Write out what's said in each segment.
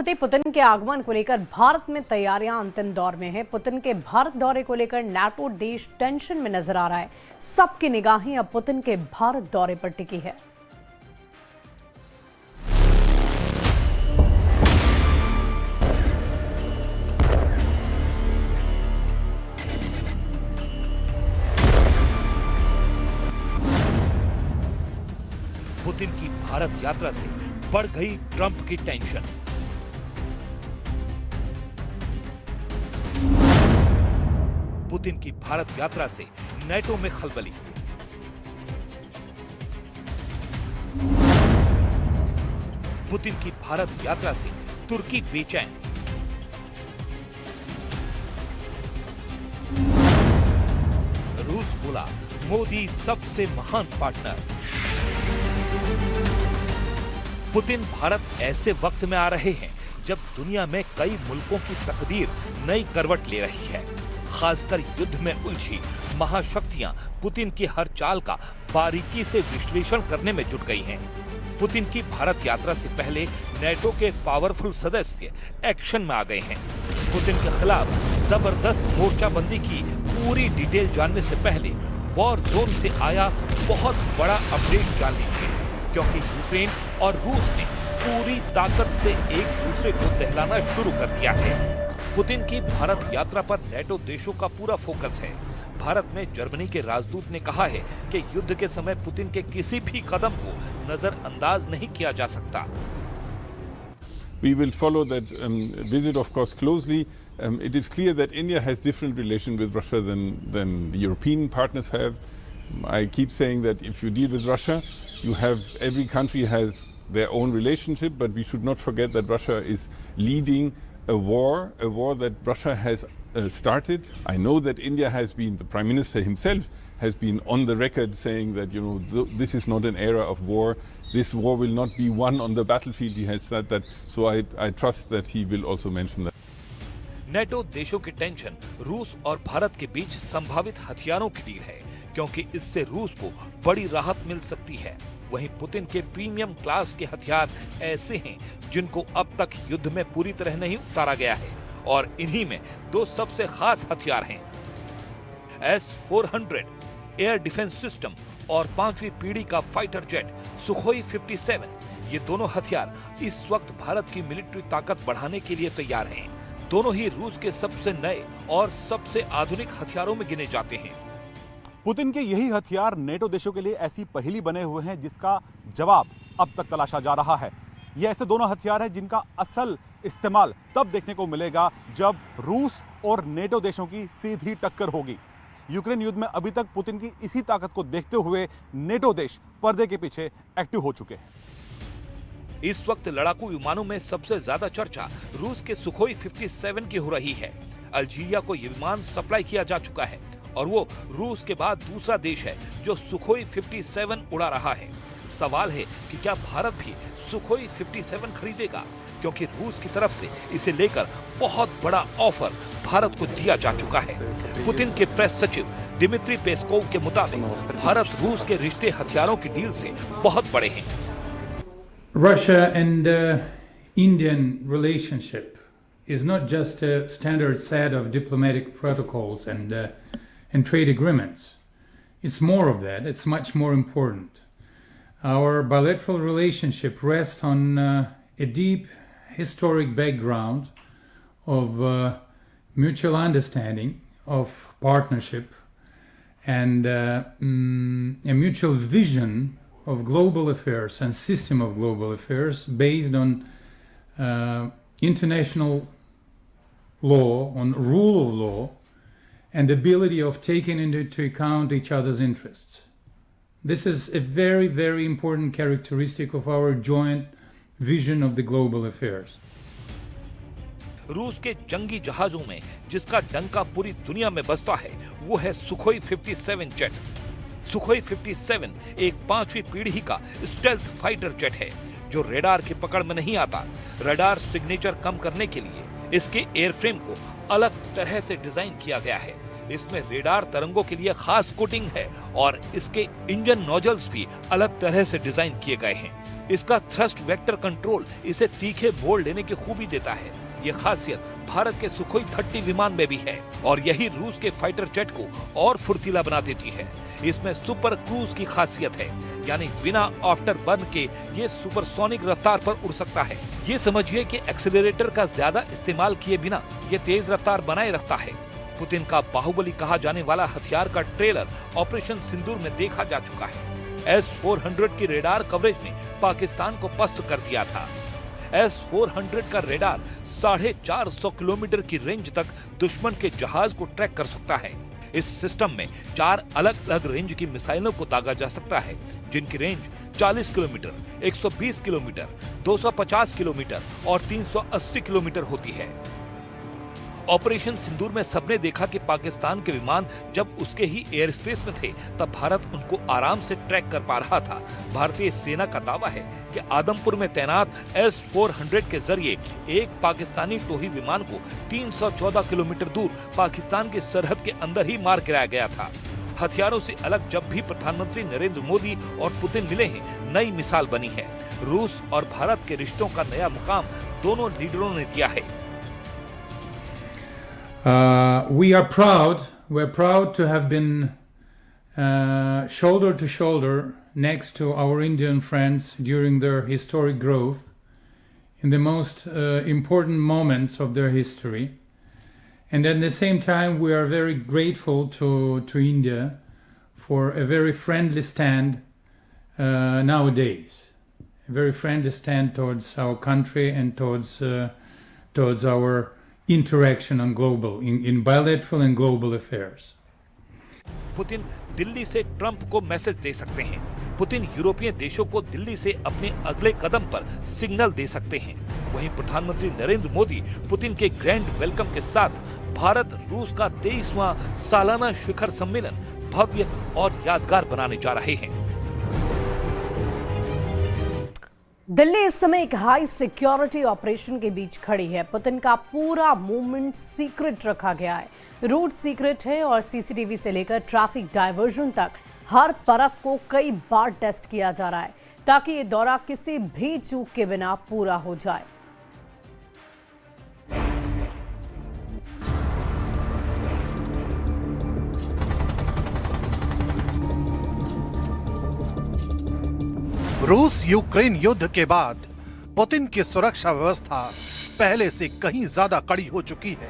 राष्ट्रपति पुतिन के आगमन को लेकर भारत में तैयारियां अंतिम दौर में हैं। पुतिन के भारत दौरे को लेकर नाटो देश टेंशन में नजर आ रहा है। सबकी निगाहें अब पुतिन के भारत दौरे पर टिकी है। पुतिन की भारत यात्रा से बढ़ गई ट्रंप की टेंशन। पुतिन की भारत यात्रा से नेटो में खलबली। पुतिन की भारत यात्रा से तुर्की बेचैन। रूस बोला मोदी सबसे महान पार्टनर। पुतिन भारत ऐसे वक्त में आ रहे हैं जब दुनिया में कई मुल्कों की तकदीर नई करवट ले रही है। खासकर युद्ध में उलझी महाशक्तियां पुतिन की हर चाल का बारीकी से विश्लेषण करने में जुट गई हैं। पुतिन की भारत यात्रा से पहले नेटो के पावरफुल सदस्य एक्शन में आ गए हैं। पुतिन के खिलाफ जबरदस्त मोर्चाबंदी की पूरी डिटेल जानने से पहले वॉर जोन से आया बहुत बड़ा अपडेट जान लीजिए, क्योंकि यूक्रेन और रूस ने पूरी ताकत से एक दूसरे को दहलाना शुरू कर दिया है। पुतिन की भारत यात्रा पर नेटो देशों का पूरा फोकस है। भारत में जर्मनी के राजदूत ने कहा है कि युद्ध के समय पुतिन के किसी भी कदम को नजरअंदाज नहीं किया जा सकता। We will follow that visit, of course, closely. It is clear that India has different relations with Russia than European partners have. I keep saying that if you deal with Russia, you have every country has their own relationship, but we should not forget that Russia is leading a war that Russia has started. I know that India has been, the Prime Minister himself has been on the record saying that, you know, this is not an era of war. This war will not be won on the battlefield. He has said that, so I trust that he will also mention that. NATO देशों की tension रूस और भारत के बीच संभावित हथियारों की deal है, क्योंकि इससे रूस को बड़ी राहत मिल सकती है। वहीं पुतिन के प्रीमियम क्लास के हथियार ऐसे हैं जिनको अब तक युद्ध में पूरी तरह नहीं उतारा गया है, और इन्हीं में दो सबसे खास हथियार हैं। S-400 एयर डिफेंस सिस्टम और 5वीं पीढ़ी का फाइटर जेट सुखोई 57। ये दोनों हथियार इस वक्त भारत की मिलिट्री ताकत बढ़ाने के लिए तैयार हैं। दोनों ही रूस के सबसे नए और सबसे आधुनिक हथियारों में गिने जाते हैं। पुतिन के यही हथियार नेटो देशों के लिए ऐसी पहेली बने हुए हैं जिसका जवाब अब तक तलाशा जा रहा है। ये ऐसे दोनों हथियार हैं जिनका असल इस्तेमाल तब देखने को मिलेगा जब रूस और नेटो देशों की सीधी टक्कर होगी। यूक्रेन युद्ध में अभी तक पुतिन की इसी ताकत को देखते हुए नेटो देश पर्दे के पीछे एक्टिव हो चुके हैं। इस वक्त लड़ाकू विमानों में सबसे ज्यादा चर्चा रूस के सुखोई 57 की हो रही है। अल्जीरिया को ये विमान सप्लाई किया जा चुका है और वो रूस के बाद दूसरा देश है जो सुखोई 57 उड़ा रहा है। सवाल है कि क्या भारत भी सुखोई 57 खरीदेगा, क्योंकि रूस की तरफ से इसे लेकर बहुत बड़ा ऑफर भारत को दिया जा चुका है। पुतिन के प्रेस सचिव दिमित्री पेस्कोव के मुताबिक भारत रूस के रिश्ते हथियारों की डील से बहुत बड़े हैं। Russia and Indian relationship is not just a standard set of diplomatic protocols and trade agreements. It's more of that. It's much more important. Our bilateral relationship rests on a deep historic background of mutual understanding, of partnership, and a mutual vision of global affairs and system of global affairs based on international law, on rule of law, and ability of taking into account each other's interests. This is a very, very important characteristic of our joint vision of the global affairs. रूस के जंगी जहाजों में जिसका डंका पूरी दुनिया में बजता है वो है सुखोई 57 जेट। सुखोई 57 एक 5वीं पीढ़ी का स्टेल्थ फाइटर जेट है जो रेडार की पकड़ में नहीं आता। रेडार सिग्नेचर कम करने के लिए इसके एयरफ्रेम को अलग तरह से डिजाइन किया गया है। इसमें रेडार तरंगों के लिए खास कोटिंग है और इसके इंजन नोजल्स भी अलग तरह से डिजाइन किए गए हैं। इसका थ्रस्ट वेक्टर कंट्रोल इसे तीखे मोड़ लेने की खूबी देता है। ये खासियत भारत के सुखोई 30 विमान में भी है और यही रूस के फाइटर जेट को और फुर्तीला बना देती है। इसमें सुपर क्रूज की खासियत है, यानी बिना आफ्टर बर्न के ये सुपरसोनिक रफ्तार पर उड़ सकता है। ये समझिए कि एक्सेलरेटर का ज्यादा इस्तेमाल किए बिना ये तेज रफ्तार बनाए रखता है। पुतिन का बाहुबली कहा जाने वाला हथियार का ट्रेलर ऑपरेशन सिंदूर में देखा जा चुका है। S-400 की रेडार कवरेज ने पाकिस्तान को पस्त कर दिया था। S-400 का रेडार 450 किलोमीटर की रेंज तक दुश्मन के जहाज को ट्रैक कर सकता है। इस सिस्टम में 4 अलग अलग रेंज की मिसाइलों को दागा जा सकता है, जिनकी रेंज 40 किलोमीटर, 120 किलोमीटर, 250 किलोमीटर और 380 किलोमीटर होती है। ऑपरेशन सिंदूर में सबने देखा कि पाकिस्तान के विमान जब उसके ही एयर स्पेस में थे तब भारत उनको आराम से ट्रैक कर पा रहा था। भारतीय सेना का दावा है कि आदमपुर में तैनात S-400 के जरिए एक पाकिस्तानी टोही विमान को 314 किलोमीटर दूर पाकिस्तान की सरहद के अंदर ही मार गिराया गया था। हथियारों से अलग जब भी प्रधानमंत्री नरेंद्र मोदी और पुतिन मिले हैं, नई मिसाल बनी है। रूस और भारत के रिश्तों का नया मुकाम दोनों लीडरों ने दिया है। We're proud to have been shoulder to shoulder next to our Indian friends during their historic growth in the most important moments of their history. And at the same time, we are very grateful to India for a very friendly stand nowadays. A very friendly stand towards our country and towards our interaction on in bilateral and global affairs. Putin Delhi से Trump को message दे सकते हैं। Putin यूरोपीय देशों को दिल्ली से अपने अगले कदम पर सिग्नल दे सकते हैं। वहीं प्रधानमंत्री नरेंद्र मोदी पुतिन के ग्रैंड वेलकम के साथ भारत रूस का 23वां सालाना शिखर सम्मेलन भव्य और यादगार बनाने जा रहे हैं। दिल्ली इस समय एक हाई सिक्योरिटी ऑपरेशन के बीच खड़ी है। पुतिन का पूरा मूवमेंट सीक्रेट रखा गया है। रूट सीक्रेट है और सीसीटीवी से लेकर ट्रैफिक डायवर्जन तक हर परत को कई बार टेस्ट किया जा रहा है ताकि ये दौरा किसी भी चूक के बिना पूरा हो जाए। रूस यूक्रेन युद्ध के बाद पुतिन की सुरक्षा व्यवस्था पहले से कहीं ज्यादा कड़ी हो चुकी है।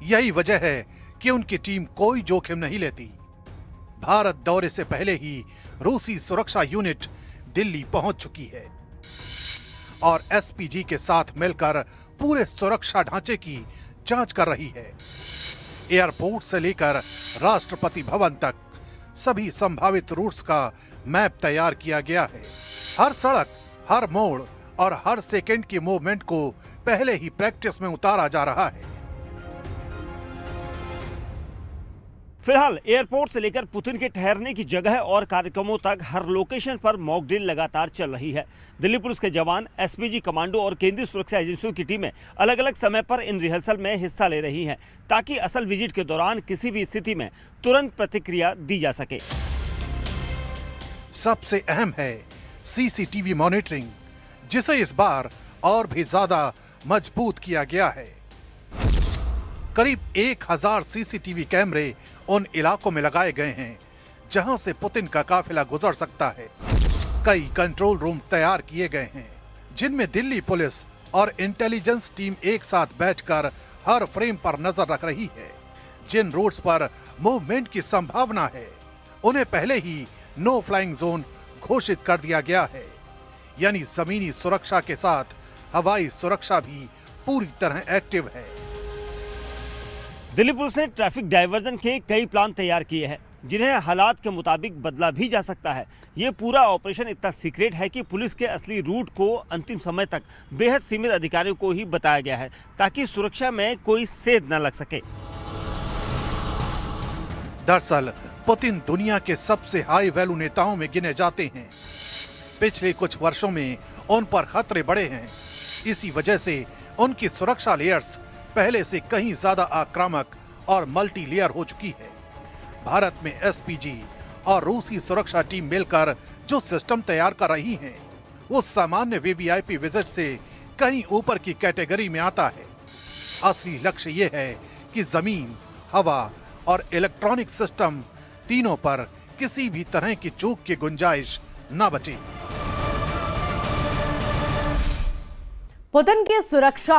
यही वजह है कि उनकी टीम कोई जोखिम नहीं लेती। भारत दौरे से पहले ही रूसी सुरक्षा यूनिट दिल्ली पहुंच चुकी है और एसपीजी के साथ मिलकर पूरे सुरक्षा ढांचे की जांच कर रही है। एयरपोर्ट से लेकर राष्ट्रपति भवन तक सभी संभावित रूट्स का मैप तैयार किया गया है। हर सड़क, हर मोड़ और हर सेकंड की मूवमेंट को पहले ही प्रैक्टिस में उतारा जा रहा है। फिलहाल एयरपोर्ट से लेकर पुतिन के ठहरने की जगह और कार्यक्रमों तक हर लोकेशन पर मॉक ड्रिल लगातार चल रही है। दिल्ली पुलिस के जवान, एसपीजी कमांडो और केंद्रीय सुरक्षा एजेंसियों की टीमें अलग अलग समय पर इन रिहर्सल में हिस्सा ले रही हैं ताकि असल विजिट के दौरान किसी भी स्थिति में तुरंत प्रतिक्रिया दी जा सके। सबसे अहम है सीसीटीवी मॉनिटरिंग, जिसे इस बार और भी ज्यादा मजबूत किया गया है। करीब 1000 सीसीटीवी कैमरे उन इलाकों में लगाए गए हैं जहां से पुतिन का काफिला गुजर सकता है। कई कंट्रोल रूम तैयार किए गए हैं जिनमें दिल्ली पुलिस और इंटेलिजेंस टीम एक साथ बैठकर हर फ्रेम पर नजर रख रही है। जिन रूट्स पर मूवमेंट की संभावना है उन्हें पहले ही नो फ्लाइंग जोन घोषित कर दिया गया है, यानी जमीनी सुरक्षा के साथ हवाई सुरक्षा भी पूरी तरह एक्टिव है। दिल्ली पुलिस ने ट्रैफिक डायवर्जन के कई प्लान तैयार किए हैं जिन्हें हालात के मुताबिक बदला भी जा सकता है। ये पूरा ऑपरेशन इतना सीक्रेट है कि पुलिस के असली रूट को अंतिम समय तक बेहद सीमित अधिकारियों को ही बताया गया है ताकि सुरक्षा में कोई सेध न लग सके। दरअसल पुतिन दुनिया के सबसे हाई वैल्यू नेताओं में गिने जाते हैं। पिछले कुछ वर्षों में उन पर खतरे बढ़े हैं। इसी वजह से उनकी सुरक्षा लेयर्स पहले से कहीं ज्यादा आक्रामक और मल्टी लेयर हो चुकी है। भारत में एसपीजी और रूसी सुरक्षा टीम मिलकर जो सिस्टम तैयार कर रही हैं, वो सामान्य वीवीआईपी विजिट से कहीं ऊपर की कैटेगरी में आता है। असली लक्ष्य ये है कि जमीन, हवा और इलेक्ट्रॉनिक सिस्टम तीनों पर किसी भी तरह की चूक की गुंजाइश न बचे। पुतिन की सुरक्षा